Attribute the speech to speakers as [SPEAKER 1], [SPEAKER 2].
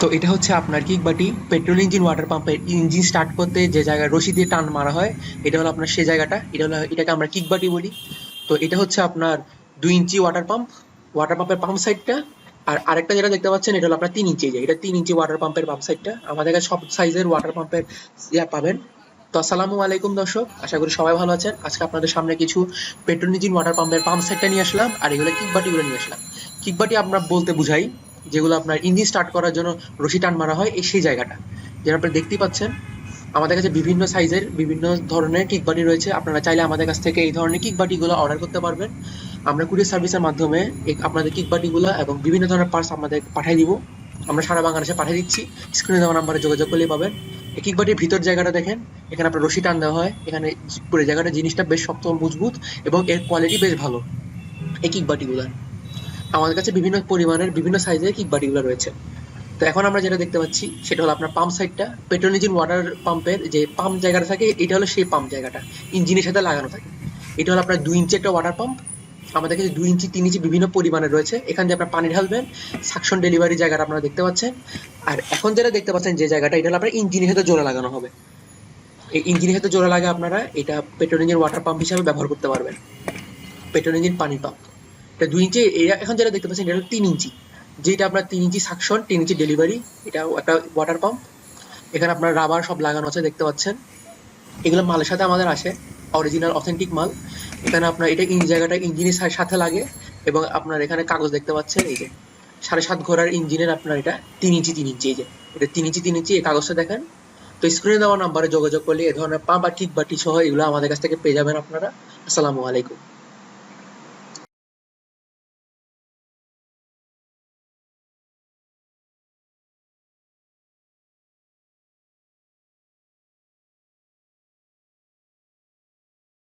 [SPEAKER 1] তো এটা হচ্ছে আপনার কিক বাটি। পেট্রোল ইঞ্জিন ওয়াটার পাম্পের ইঞ্জিন স্টার্ট করতে যে জায়গায় রশি দিয়ে টান মারা হয়, এটা হলো আপনার সেই জায়গাটা। এটাকে আমরা কিক বাটি বলি। তো এটা হচ্ছে আপনার 2 ইঞ্চি ওয়াটার পাম্প, ওয়াটার পাম্পের পাম্প সাইডটা। আর আরেকটা যেটা দেখতে পাচ্ছেন এটা হলো আপনার 3 ইঞ্চি, এটা 3 ইঞ্চি ওয়াটার পাম্পের পাম্প সাইডটা। আমাদের কাছে সব সাইজের ওয়াটার পাম্পের ইয়া পাবেন। তো আসসালামু আলাইকুম দর্শক, আশা করি সবাই ভালো আছেন। আজকে আপনাদের সামনে কিছু পেট্রোল ইঞ্জিন ওয়াটার পাম্পের পাম্প সাইডটা নিয়ে আসলাম, আর এগুলো কিক বাটিগুলো নিয়ে আসলাম। কিক বাটি আমরা বলতে বুঝাই যেগুলো আপনার ইঞ্জিন স্টার্ট করার জন্য রশি টান মারা হয়, এই সেই জায়গাটা যেটা আপনারা দেখতেই পাচ্ছেন। আমাদের কাছে বিভিন্ন সাইজের বিভিন্ন ধরনের কিক বাটি রয়েছে। আপনারা চাইলে আমাদের কাছ থেকে এই ধরনের কিক বাটিগুলো অর্ডার করতে পারবেন। আমরা কুরিয়ার সার্ভিসের মাধ্যমে আপনাদের কিক বাটিগুলো এবং বিভিন্ন ধরনের পার্টস আমাদের পাঠিয়ে দিব। আমরা সারা বাংলাদেশে পাঠিয়ে দিচ্ছি। স্ক্রিনে দেওয়া নাম্বারে যোগাযোগ করলেই পাবেন। এই কিক বাটির ভিতর জায়গাটা দেখেন, এখানে আপনার রশি টান দেওয়া হয়। এখানে পুরো জায়গাটা জিনিসটা বেশ শক্ত মজবুত এবং এর কোয়ালিটি বেশ ভালো। এই কিক বাটিগুলো আমাদের কাছে বিভিন্ন পরিমাণের বিভিন্ন সাইজের কিক বাটিগুলো রয়েছে। তো এখন আমরা যেটা দেখতে পাচ্ছি সেটা হলো আপনার পাম্প সাইডটা। পেট্রোল ইঞ্জিন ওয়াটার পাম্পের যে পাম্প জায়গাটা থাকে, এটা হলো সেই পাম্প জায়গাটা, ইঞ্জিনের সাথে লাগানো থাকে। এটা হলো আপনার 2 ইঞ্চি একটা ওয়াটার পাম্প। আমাদের কাছে 2 ইঞ্চি 3 ইঞ্চি বিভিন্ন পরিমাণের রয়েছে। এখান দিয়ে আপনার পানি ঢালবেন, সাকশন ডেলিভারি জায়গাটা আপনারা দেখতে পাচ্ছেন। আর এখন যেটা দেখতে পাচ্ছেন যে জায়গাটা, এটা হলো আপনার ইঞ্জিনের সাথে জোড়া লাগানো হবে। এই ইঞ্জিনের সাথে জোড়া লাগে আপনারা এটা পেট্রোল ইঞ্জিন ওয়াটার পাম্প হিসাবে ব্যবহার করতে পারবেন। পেট্রোল ইঞ্জিন পানি পাম্প এটা 2 ইঞ্চি। এখন যেটা দেখতে পাচ্ছেন এটা হলো 3 ইঞ্চি, যেটা আপনার 3 ইঞ্চি সাকশন 3 ইঞ্চি ডেলিভারি। এটাও একটা ওয়াটার পাম্প। এখানে আপনার রাবার সব লাগানো আছে দেখতে পাচ্ছেন। এগুলো মালের সাথে আমাদের আসে, অরিজিনাল অথেন্টিক মাল। এখানে আপনার এটা জায়গাটা ইঞ্জিনের সাথে লাগে। এবং আপনার এখানে কাগজ দেখতে পাচ্ছেন, এই যে 7.5 ঘোড়ার ইঞ্জিনের আপনার এটা 3 ইঞ্চি এই যে এটা 3 ইঞ্চি এই কাগজটা দেখেন। তো স্ক্রিনে দেওয়া নাম্বারে যোগাযোগ করলে এ ধরনের পাম্প আর কিক বাটি সহ এগুলো আমাদের কাছ থেকে পেয়ে যাবেন আপনারা। আসসালামু আলাইকুম।